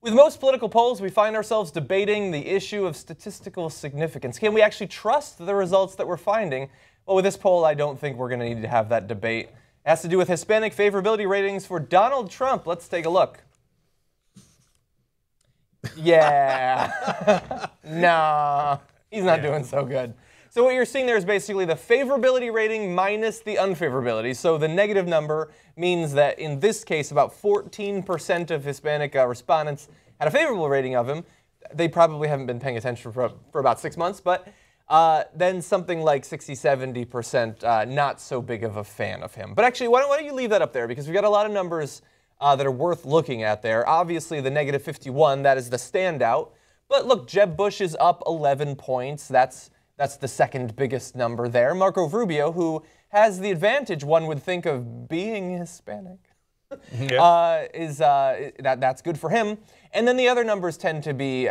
With most political polls, we find ourselves debating the issue of statistical significance. Can we actually trust the results that we're finding? Well, with this poll, I don't think we're going to need to have that debate. It has to do with Hispanic favorability ratings for Donald Trump. Let's take a look. Yeah. Nah, he's not doing so good. So what you're seeing there is basically the favorability rating minus the unfavorability. So the negative number means that in this case, about 14% of Hispanic respondents had a favorable rating of him. They probably haven't been paying attention for about 6 months, but then something like 60–70% not so big of a fan of him. But actually, why don't you leave that up there, because we've got a lot of numbers that are worth looking at there. Obviously, the -51, that is the standout. But look, Jeb Bush is up 11 points. That's the second biggest number there. Marco Rubio, who has the advantage, one would think, of being Hispanic, that's good for him. And then the other numbers tend to be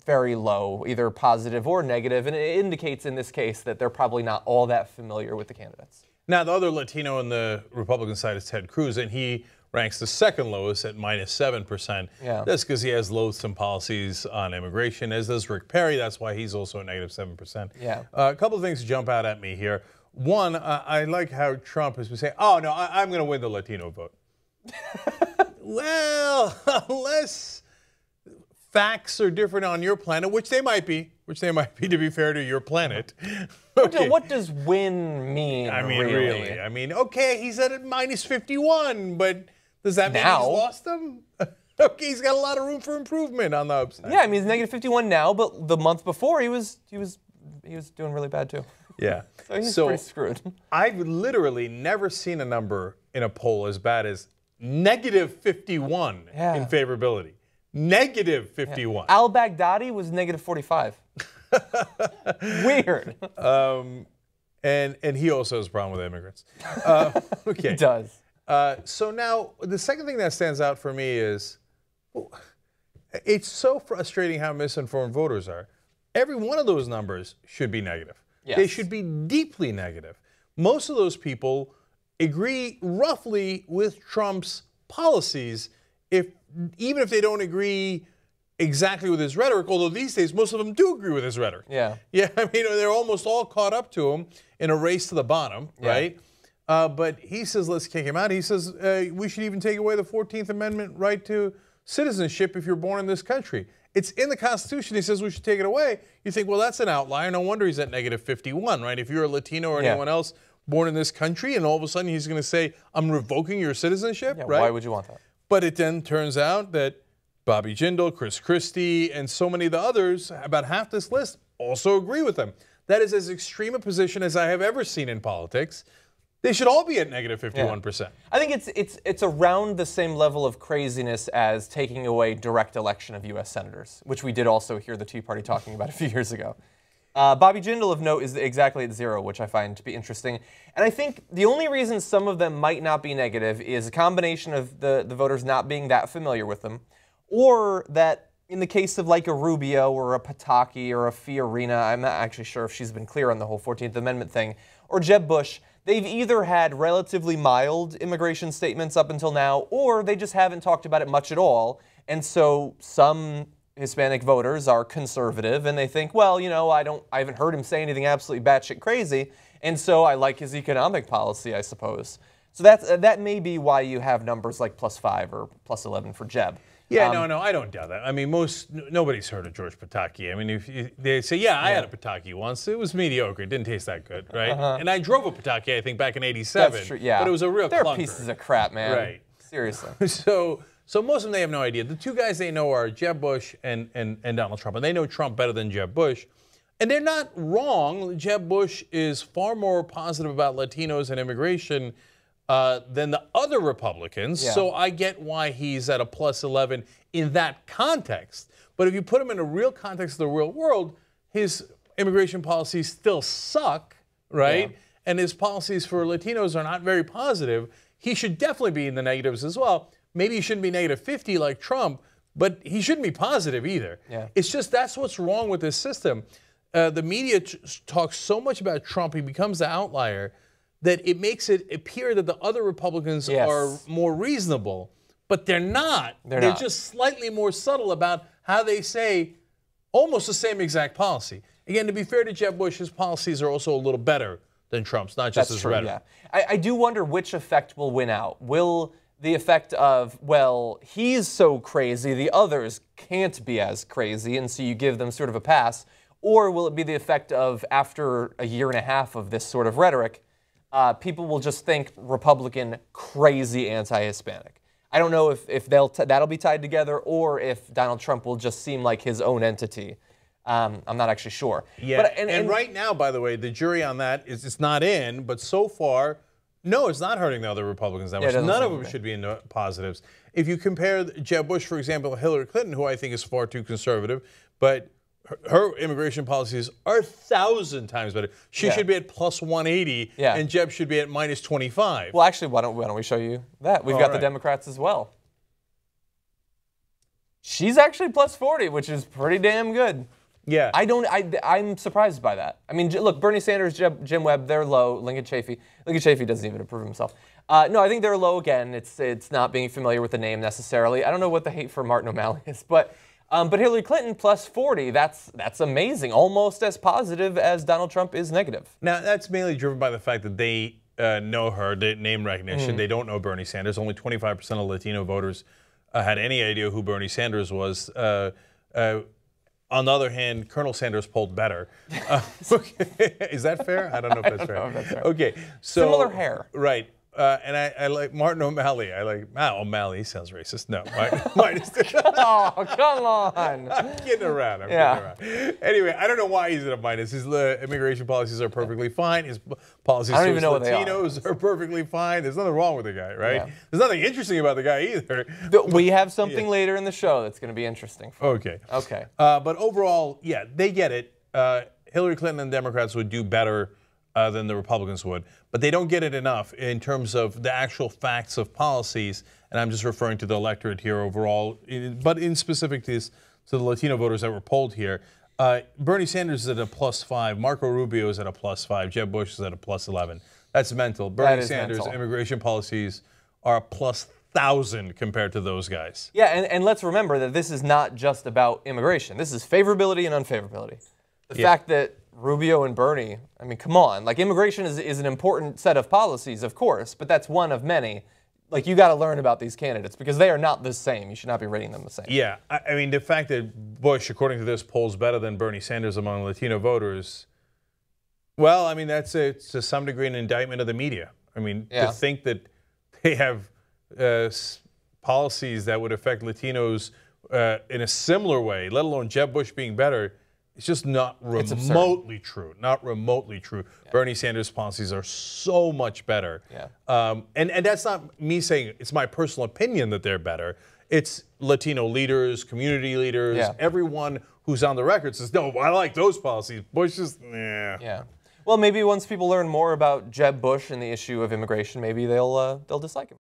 very low, either positive or negative, and it indicates in this case that they're probably not all that familiar with the candidates. Now, the other Latino on the Republican side is Ted Cruz, and he ranks the second lowest at -7%. Yeah. That's because he has loathsome policies on immigration, as does Rick Perry. That's why he's also at -7%. Yeah. A couple of things jump out at me here. One, I like how Trump has been saying, oh, no, I'm going to win the Latino vote. Well, unless facts are different on your planet, which they might be, to be fair to your planet. Okay. What does win mean, I mean, really? I mean, okay, he's at -51, but does that mean he's lost them? Okay, he's got a lot of room for improvement on the upside. Yeah, I mean, he's -51 now, but the month before he was doing really bad too. Yeah. So he's pretty screwed. I've literally never seen a number in a poll as bad as -51 in favorability. -51. Yeah. Al-Baghdadi was -45. Weird. And he also has a problem with immigrants. Okay. He does. So now, the second thing that stands out for me is, it's so frustrating how misinformed voters are. Every one of those numbers should be negative. Yes. They should be deeply negative. Most of those people agree roughly with Trump's policies, even if they don't agree exactly with his rhetoric, although these days most of them do agree with his rhetoric. Yeah. Yeah, I mean, they're almost all caught up to him in a race to the bottom, right? But he says, let's kick him out. He says, we should even take away the 14th Amendment right to citizenship if you're born in this country. It's in the Constitution. He says we should take it away. You think, well, that's an outlier. No wonder he's at -51, right? If you're a Latino or anyone else born in this country, and all of a sudden he's going to say, I'm revoking your citizenship, right? Why would you want that? But it then turns out that Bobby Jindal, Chris Christie, and so many of the others, about half this list, also agree with them. That is as extreme a position as I have ever seen in politics. They should all be at -51%. Yeah. I think it's around the same level of craziness as taking away direct election of U.S. senators, which we did also hear the Tea Party talking about a few years ago. Bobby Jindal, of note, is exactly at 0, which I find to be interesting. And I think the only reason some of them might not be negative is a combination of the voters not being that familiar with them, or that in the case of like a Rubio or a Pataki or a Fiorina, I'm not actually sure if she's been clear on the whole 14th Amendment thing, or Jeb Bush, they've either had relatively mild immigration statements up until now, or they just haven't talked about it much at all. And so some Hispanic voters are conservative, and they think, well, you know, I haven't heard him say anything absolutely batshit crazy, and so I like his economic policy, I suppose. So that may be why you have numbers like +5 or +11 for Jeb. Yeah, no, I don't doubt that. I mean, nobody's heard of George Pataki. I mean, if they say, yeah, I had a Pataki once. It was mediocre. It didn't taste that good, right? And I drove a Pataki, I think, back in '87. That's true, yeah. But it was a real clunker. They're pieces of crap, man. Right. Seriously. So most of them, they have no idea. The two guys they know are Jeb Bush and Donald Trump. And they know Trump better than Jeb Bush. And they're not wrong. Jeb Bush is far more positive about Latinos and immigration than the other Republicans. Yeah. So I get why he's at a +11 in that context. But if you put him in a real context of the real world, his immigration policies still suck, right? Yeah. And his policies for Latinos are not very positive. He should definitely be in the negatives as well. Maybe he shouldn't be -50 like Trump, but he shouldn't be positive either. Yeah. It's just that's what's wrong with this system. The media talks so much about Trump, he becomes the outlier, that it makes it appear that the other Republicans are more reasonable. but they're not. They're They're not. just slightly more subtle about how they say almost the same exact policy. Again, to be fair to Jeb Bush, his policies are also a little better than Trump's, not just That's his true, rhetoric. yeah. I do wonder which effect will win out. Will the effect of, well, he's so crazy, the others can't be as crazy, and so you give them sort of a pass? Or will it be the effect of, after a year and a half of this sort of rhetoric, people will just think Republican, crazy anti-Hispanic? I don't know if that'll be tied together, or if Donald Trump will just seem like his own entity. I'm not actually sure. Yeah, But, and right now, by the way, the jury on that is it's not in, but so far, no, it's not hurting the other Republicans that much. None of them should be in positives. If you compare Jeb Bush, for example, to Hillary Clinton, who I think is far too conservative, but her immigration policies are 1,000 times better. She should be at plus 180, and Jeb should be at minus 25. Well, actually, why don't we show you that? We've got the Democrats as well. She's actually plus 40, which is pretty damn good. Yeah. I'm surprised by that. I mean, look, Bernie Sanders, Jim Webb, they're low. Lincoln Chafee doesn't even approve himself. No, I think they're low again. It's not being familiar with the name necessarily. I don't know what the hate for Martin O'Malley is, but Hillary Clinton plus 40, that's amazing. Almost as positive as Donald Trump is negative. Now, that's mainly driven by the fact that they know her, the name recognition. They don't know Bernie Sanders. Only 25% of Latino voters had any idea who Bernie Sanders was. On the other hand, Colonel Sanders polled better. Is that fair? I don't know if that's fair. Okay, so similar hair, right? And I like Martin O'Malley. I like O'Malley. Sounds racist. No, minus. Oh, come on! I'm kidding around. I'm kidding around. Anyway, I don't know why he's at a minus. His immigration policies are perfectly fine. His policies towards Latinos are perfectly fine. There's nothing wrong with the guy, right? Yeah. There's nothing interesting about the guy either. We have something later in the show that's going to be interesting. Okay. Okay. But overall, yeah, they get it. Hillary Clinton and Democrats would do better than the Republicans would. But they don't get it enough in terms of the actual facts of policies, and I'm just referring to the electorate here overall, but in specific to the Latino voters that were polled here. Bernie Sanders is at a plus 5, Marco Rubio is at a plus 5, Jeb Bush is at a plus 11. That's mental. Bernie Sanders' immigration policies are a plus 1,000 compared to those guys. Yeah, and let's remember that this is not just about immigration. This is favorability and unfavorability. The fact that Rubio and Bernie, I mean, come on. Like, immigration is an important set of policies, of course, but that's one of many. Like, you got to learn about these candidates because they are not the same. You should not be rating them the same. Yeah, I mean, the fact that Bush, according to this, polls better than Bernie Sanders among Latino voters, well, I mean, that's to some degree an indictment of the media. I mean, to think that they have policies that would affect Latinos in a similar way, let alone Jeb Bush being better, it's just not remotely true. Not remotely true. Yeah. Bernie Sanders' policies are so much better. Yeah. And that's not me saying it's my personal opinion that they're better. It's Latino leaders, community leaders, everyone who's on the record says, no, I like those policies. Bush is, Yeah. Well, maybe once people learn more about Jeb Bush and the issue of immigration, maybe they'll dislike him.